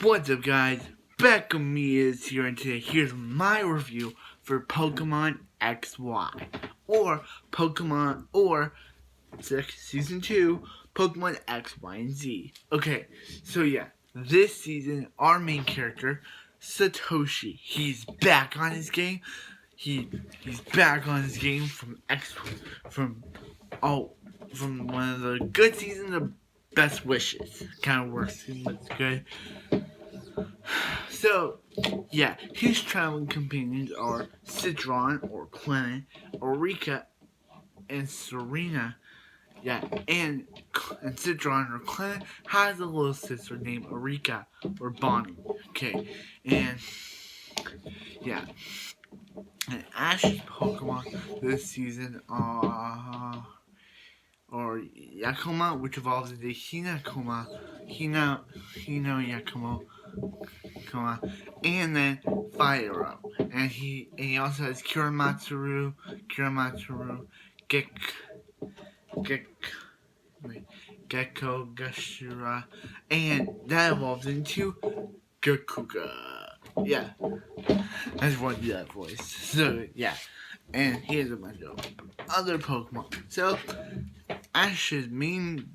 What's up, guys? Back with me is here, and today here's my review for Pokemon XY or Pokemon or Season 2 Pokemon X, Y, and Z. Okay, so yeah, this season our main character Satoshi, he's back on his game. He's back on his game from oh from one of the good seasons of Best Wishes. Kind of works, but it's good. So, yeah, his traveling companions are Citron or Clement, Eureka, and Serena. Yeah, and Citron or Clement has a little sister named Eureka or Bonnie. Okay, and yeah, and Ash's Pokemon this season or Yakoma, which evolves into Hino Yakuma, and then Fire, and he also has Kiramatsuru, Gek, Gek, Gecko, Gashira, and that evolves into Gakuga. Yeah, I just want to do that voice. So yeah, and he has a bunch of other Pokemon. So Ash's main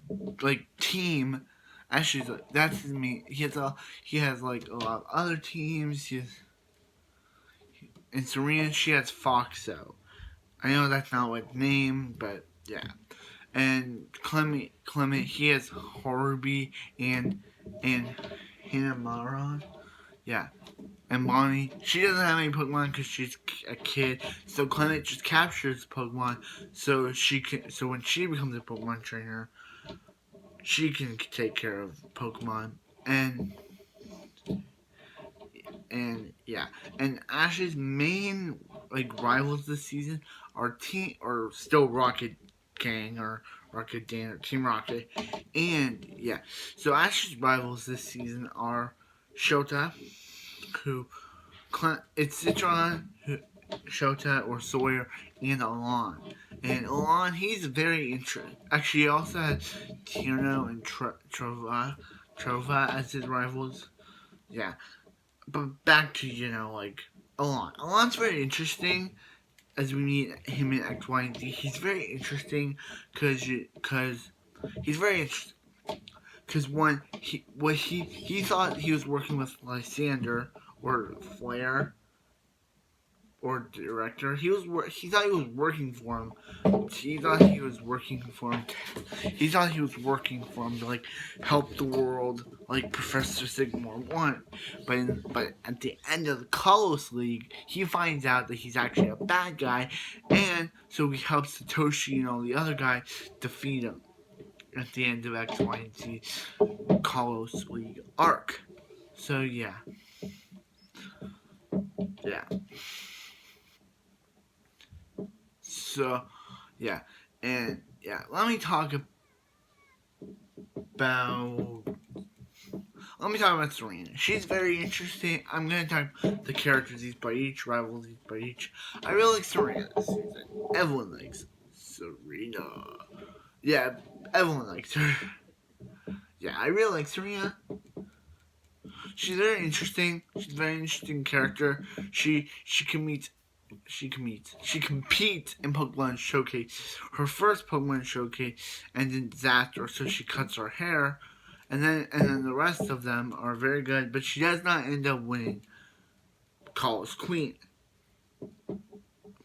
team. Ash's that's his main. He has like a lot of other teams. And Serena, she has Foxo. I know that's not what name, but yeah. And Clement, he has Horby and Hinamaron. Yeah. And Bonnie, she doesn't have any Pokemon because she's a kid. So Clement just captures Pokemon, so when she becomes a Pokemon trainer, she can take care of Pokemon. And yeah, and Ash's main rivals this season are still Rocket Gang or Rocket Dan or Team Rocket, and yeah, so Ash's rivals this season are Shota, who it's Citron, Shota or Sawyer, and Alon. And Alon, he's very interesting. Actually, he also has Tierno and Trova as his rivals. Yeah, but back to Alon. Alon's very interesting as we meet him in X, Y, and Z. He's very interesting because he's very interesting. Because one, he thought he was working with Lysander or Flare or director. He thought he was working for him. He thought he was working for him. He thought he was working for him to help the world like Professor Sigmore wanted. But at the end of the Kalos League, he finds out that he's actually a bad guy, and so he helps Satoshi and the other guy defeat him at the end of X, Y, and Z Kalos League arc. So yeah. So yeah, and yeah, let me talk about Serena. She's very interesting. I'm gonna talk about the characters each by each, rivals each by each. I really like Serena this season. Everyone likes Serena. Yeah, everyone likes her. Yeah, I really like Serena. She's very interesting. She's a very interesting character. She competes in Pokemon Showcase. Her first Pokemon Showcase ended in disaster, so she cuts her hair. And then the rest of them are very good, but she does not end up winning Kalos Queen.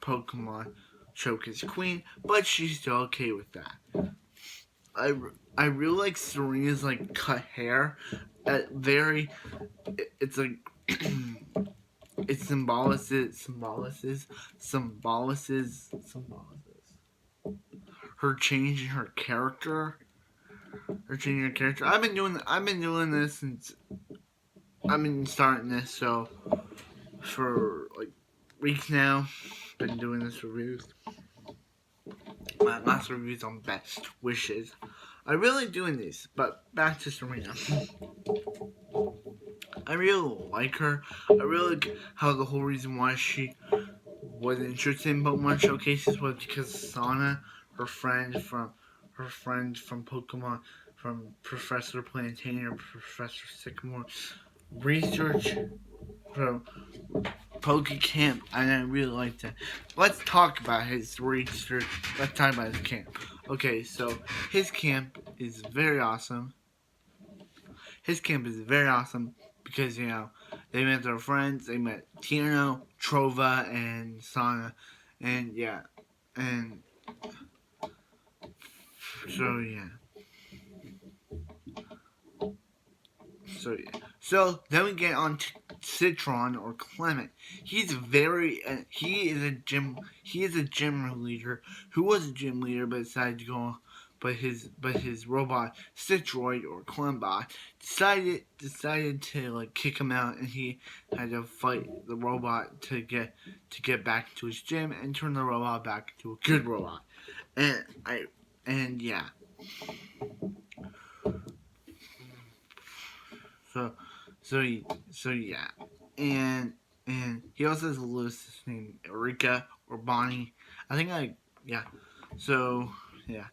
Pokemon Showcase Queen, but she's still okay with that. I really like Serena's cut hair. It's like it symbolizes her change in her character. I've been doing this since I've been starting this for weeks now. Been doing this reviews. My last reviews on Best Wishes. I really doing these, but back to Serena. I really like her. I really like how the whole reason why she was interested in Pokemon Showcases was because Sana, her friend from Pokemon, from Professor Plantain or Professor Sycamore, research from Camp, and I really liked it. Let's talk about his research. Let's talk about his camp. Okay, so his camp is very awesome. His camp is very awesome because they met their friends. They met Tierno, Trova, and Sana, and and so yeah. So then we get on to Citron or Clement. He is a gym leader who was a gym leader but decided to go. But his robot Citroid or Clembot decided to like kick him out, and he had to fight the robot to get back to his gym and turn the robot back into a good robot. And I and yeah. So, so yeah, and he also has a little sister named Erika or Bonnie. I think yeah. So yeah,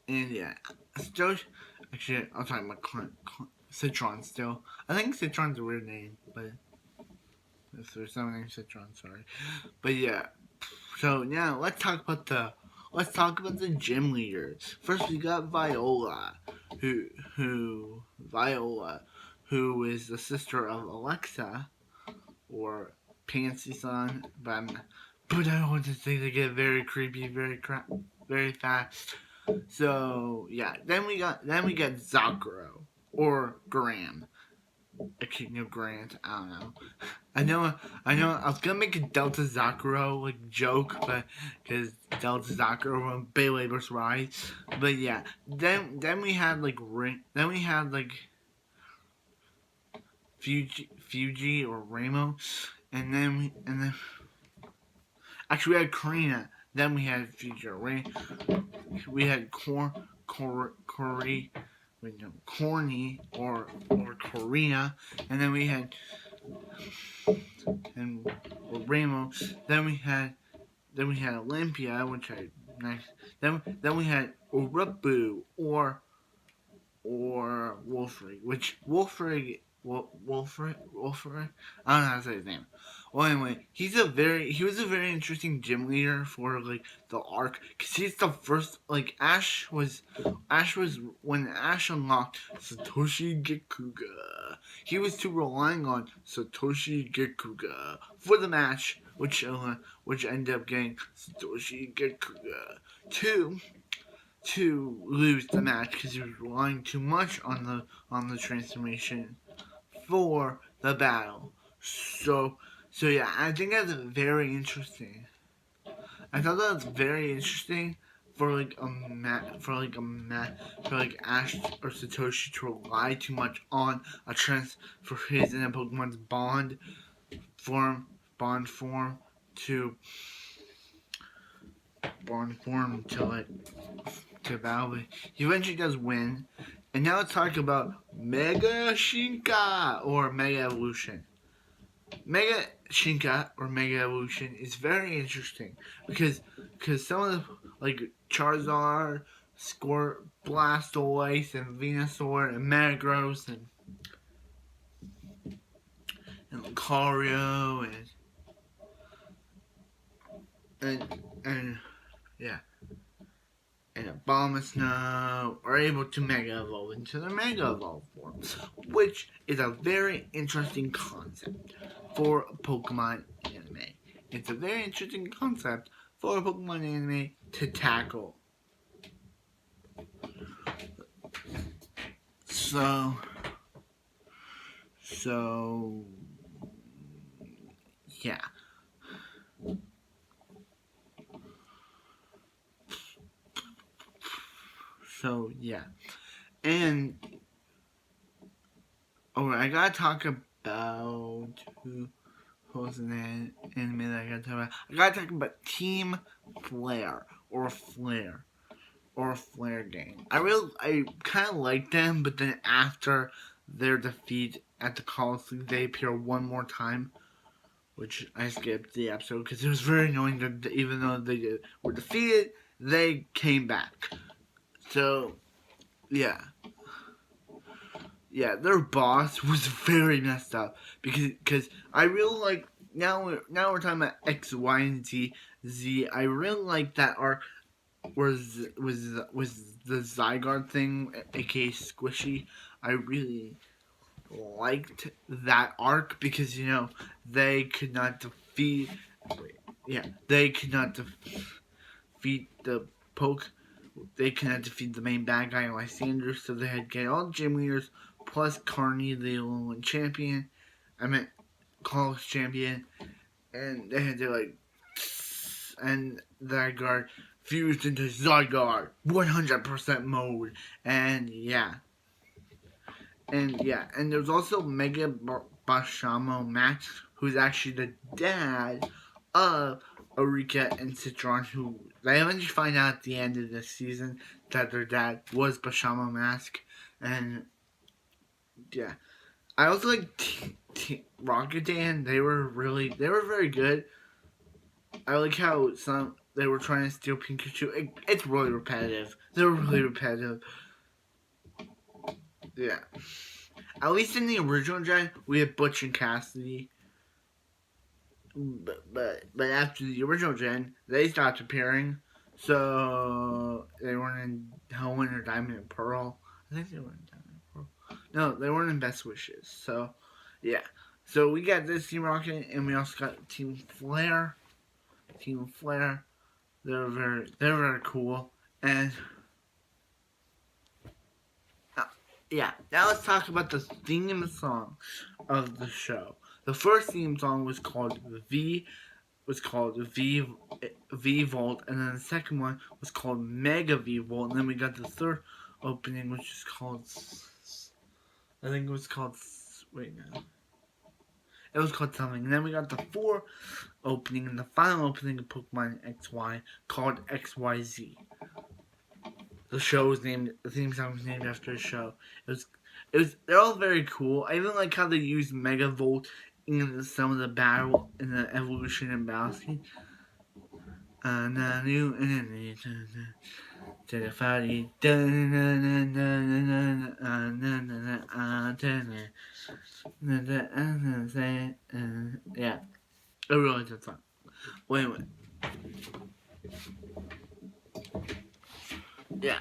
and yeah, still actually I'm talking about Citron still. I think Citron's a weird name, but if there's someone named Citron, sorry. But yeah, so now let's talk about the gym leaders. First, we got who who Viola, who is the sister of Alexa or Pansy-san. But I don't want to say they get very creepy, very fast. So yeah, then we got Zakuro or Graham, a king of Grant. I don't know. I know. I was gonna make a Delta Zakuro like joke, but because Delta Zakuro from Beyblade vs. Rise, but yeah. Then we had like Then we had like Fuji or Ramo, and then actually we had Karina. Then we had Fuji or Ray. We had Corey. Wait, no, Corny or Corina, and then we had or Ramo. Then we had Olympia, which I nice. Then we had Urubu or Wolfrig, which Wolfrig. Wolfrig, I don't know how to say his name. Well, anyway, he was a very interesting gym leader for like the arc, cause he's the first like Ash was when Ash unlocked Satoshi Gikuga. He was too relying on Satoshi Gikuga for the match, which ended up getting Satoshi Gikuga to lose the match because he was relying too much on the transformation for the battle. So yeah, I think that's very interesting. I thought that was very interesting for like for like Ash or Satoshi to rely too much on a trans for his and a Pokemon's form bond form to like to Valve. He eventually does win. And now let's talk about Mega Shinka or Mega Evolution. Mega Shinka or Mega Evolution is very interesting because some of the like Charizard, Blastoise, and Venusaur, and Metagross, and Lucario, and yeah, and Abomasnow are able to Mega Evolve into their Mega Evolve form, which is a very interesting concept for Pokemon anime. It's a very interesting concept for a Pokemon anime to tackle. So yeah. So yeah. And I gotta talk about who was an anime that I gotta talk about. I gotta talk about Team Flare or Flare game. I kind of like them, but then after their defeat at the Coliseum, they appear one more time, which I skipped the episode because it was very annoying that even though they were defeated, they came back. So yeah, yeah, their boss was very messed up because I really like now we're talking about X, Y, and Z. I really like that arc was the Zygarde thing, aka Squishy. I really liked that arc because they could not defeat. Yeah, they could not defeat the poke. They cannot defeat the main bad guy, Lysander, so they had to get all gym leaders plus Carney, the Olympic champion. I meant college champion, and they had to and Zygarde fused into Zygarde 100% mode, and and there's also Mega Bashamo Max, who's actually the dad of Eureka and Citron, who they eventually find out at the end of the season that their dad was Bashamo Mask, and yeah, I also like Rocket Dan. They were very good. I like how some they were trying to steal Pikachu. It's really repetitive. They're really repetitive. Yeah. At least in the original gen, we had Butch and Cassidy. But after the original gen, they stopped appearing. So they weren't in Hellwind or Diamond and Pearl. I think they were in Diamond and Pearl. No, they weren't in Best Wishes. So yeah. So we got this Team Rocket, and we also got Team Flare. Team Flare. They're very cool. And yeah, now let's talk about the theme song of the show. The first theme song was called V V Volt, and then the second one was called Mega V Volt, and then we got the third opening, which is called I think it was called wait no, it was called something, and then we got the fourth opening and the final opening of Pokemon XY called XYZ. The theme song was named after the show. They're all very cool. I even like how they use Mega Volt in some of the battle in the evolution and battle scene. Yeah, it really is fun. Wait. Yeah.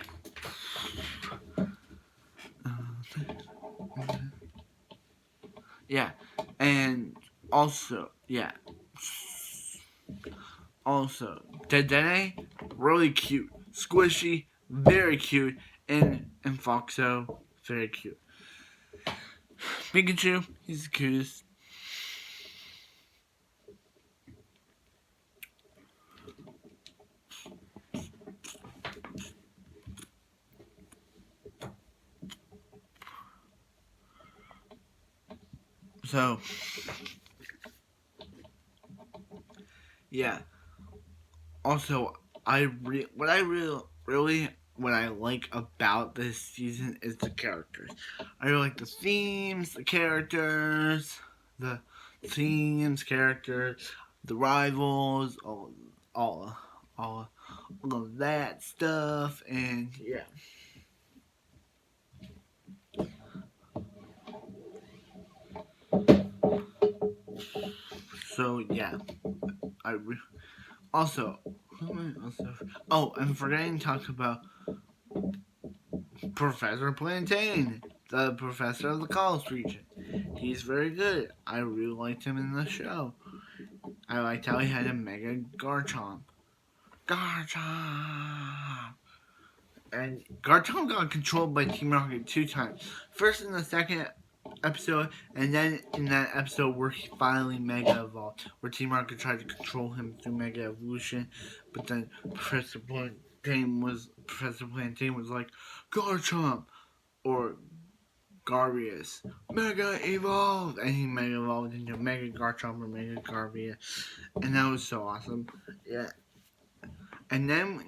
Yeah, and also, Dedenne, really cute. Squishy, very cute. And Foxo, very cute. Pikachu, he's the cutest. So, yeah. Also, what I like about this season is the characters. I really like the themes, the characters, the characters, the rivals, all of that stuff, and yeah. So yeah, I also. Oh, I'm forgetting to talk about Professor Plantain, the professor of the college region. He's very good. I really liked him in the show. I liked how he had a Mega Garchomp. Garchomp! And Garchomp got controlled by Team Rocket 2 times. First in the second episode, and then in that episode where he finally Mega Evolved, where Team Rocket tried to control him through Mega Evolution, but then Professor Plantain was like, Garchomp! Or Garvius. Mega Evolved! And he Mega Evolved into Mega Garchomp or Mega Garvius. And that was so awesome. Yeah. And then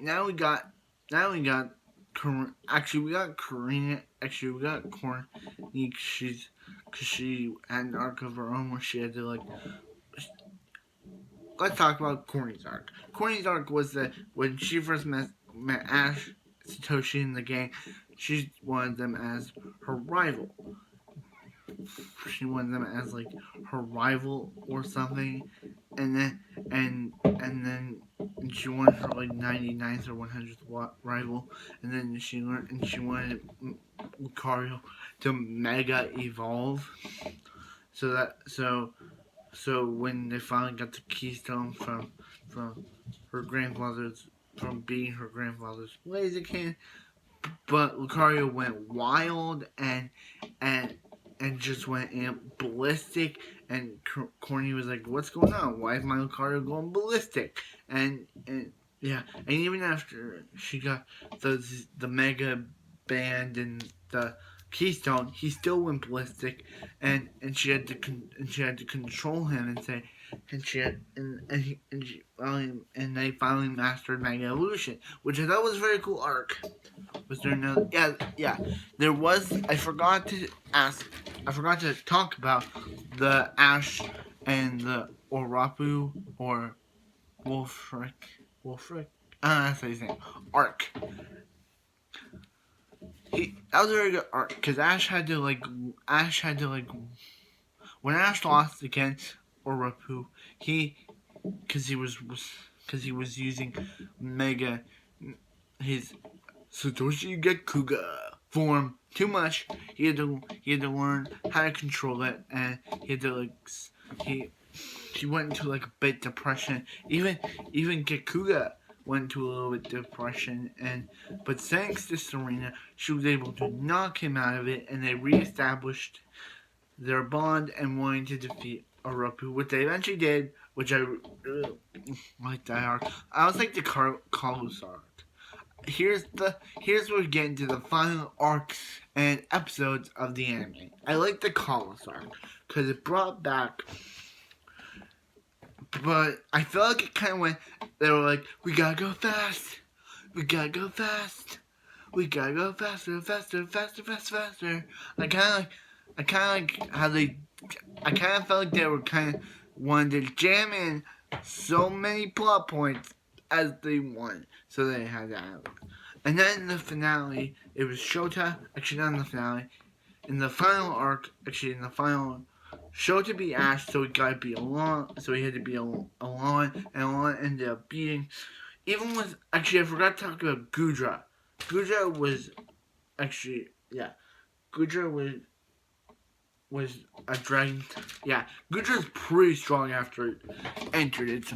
actually we got Karina. Actually we got Corny. Because she had an arc of her own where she had to Let's talk about Corny's arc. Corny's arc was that when she first met Ash Satoshi and the gang, she wanted them as her rival. She wanted them as like her rival or something, and then she wanted her like 99th or 100th rival, and then she wanted Lucario to mega evolve, so when they finally got the keystone from her grandfather's from being her grandfather's Blaziken, but Lucario went wild and and just went ballistic. And Corny was like, "What's going on? Why is my Lucario going ballistic?" And yeah, and even after she got the Mega Band and the Keystone, he still went ballistic, and she had to control him and say, and she had and they finally mastered Mega Evolution, which I thought was a very cool arc. Was there another? Yeah. There was. I forgot to ask. I forgot to talk about the Ash and the Orapu or Wolfric. Wolfric. I don't know how to say his name. Arc. That was a very good arc because Ash had to like. When Ash lost against Orapu, because he was using Mega his Satoshi Gakuga form too much. He had to learn how to control it, and he had to like he went into like a bit depression. Even Gakuga went into a little bit depression, but thanks to Serena, she was able to knock him out of it, and they reestablished their bond and wanted to defeat Oropu, which they eventually did, which I really like that arc. I was like the Carlos arc. Here's where we get into the final arcs and episodes of the anime. I like the Carlos arc because it brought back, but I feel like it kind of went. They were like, we gotta go fast, we gotta go fast, we gotta go faster, faster, faster, faster, faster. I kind of like how they. I kind of felt like they were kind of wanted to jam in so many plot points as they wanted, so they had that. And then in the finale, it was Shota, actually not in the finale, in the final arc, actually in the final, Shota beat Ash, so he got to be alone, so he had to be alone, and Alon ended up beating, even with, actually I forgot to talk about Gudra. Gudra was, actually, yeah, Gudra was a dragon, yeah, Gudra's pretty strong after it entered its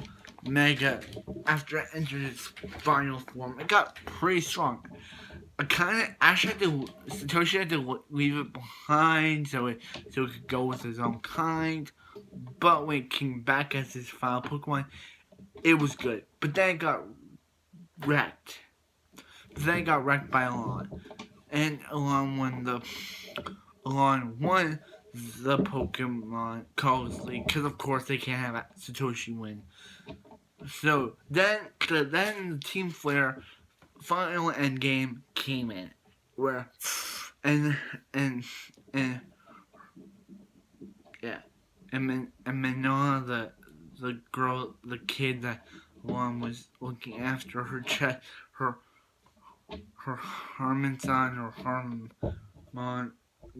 final form. It got pretty strong. Satoshi had to leave it behind so it could go with his own kind. But when it came back as his final Pokemon, it was good. But then it got wrecked. By Alon. And Alon won the Pokemon Colors League, because of course they can't have Satoshi win. So then the Team Flare final end game came in, where and yeah, and Manoa, the girl, the kid that Juan was looking after, her Harmonson or Harmon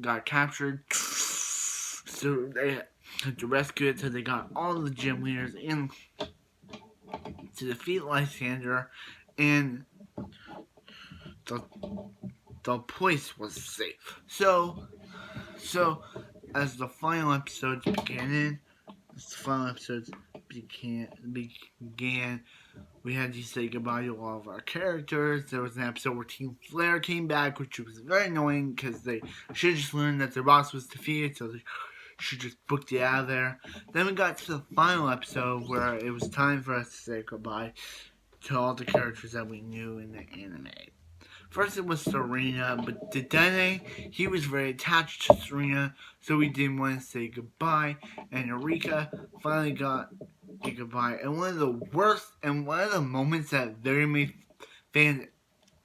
got captured. So they had to rescue it. So they got all the gym leaders in to defeat Lysander, and the place was safe. So as the final episodes began, we had to say goodbye to all of our characters. There was an episode where Team Flare came back, which was very annoying because they should have just learned that their boss was defeated, so they should just booked it out of there. Then we got to the final episode where it was time for us to say goodbye to all the characters that we knew in the anime. First it was Serena, but Dedenne, he was very attached to Serena, so he didn't want to say goodbye. And Eureka finally got a goodbye. And one of the moments that very made fans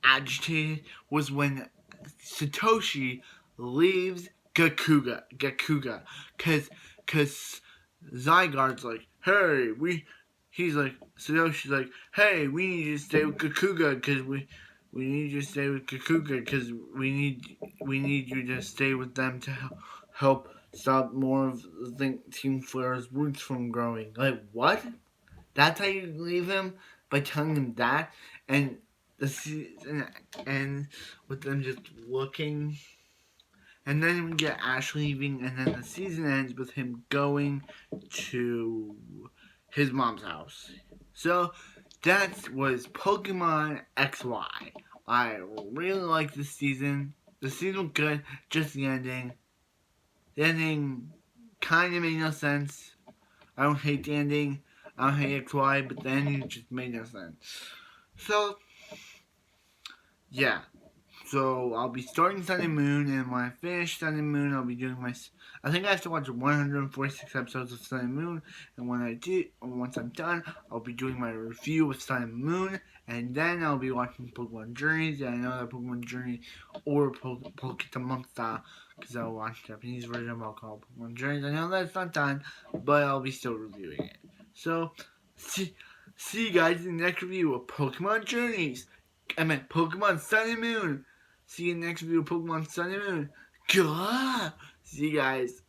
agitated was when Satoshi leaves Gakuga. Cause Zygarde's like, hey, Satoshi's like, hey, we need to stay with Gakuga because We need you to stay with Kakuga because we need you to stay with them to help stop more of the Team Flare's roots from growing. Like what? That's how you leave him by telling him that, and the season ends with them just looking, and then we get Ash leaving, and then the season ends with him going to his mom's house. So that was Pokemon XY. I really like this season. The season was good, just the ending. The ending kind of made no sense. I don't hate the ending. I don't hate XY, but the ending just made no sense. So, yeah. So I'll be starting Sun and Moon, and when I finish Sun and Moon, I'll be doing my. I think I have to watch 146 episodes of Sun and Moon, and when I do, once I'm done, I'll be doing my review of Sun and Moon, and then I'll be watching Pokemon Journeys. And I know that Pokemon Journey or Pokemon style, because I'll watch the Japanese version. I'll call Pokemon Journeys. I know that's not done, but I'll be still reviewing it. So, see you guys in the next review of Pokemon Journeys. I meant Pokemon Sun and Moon. See you next video of Pokemon Sun and Moon. God! See you guys.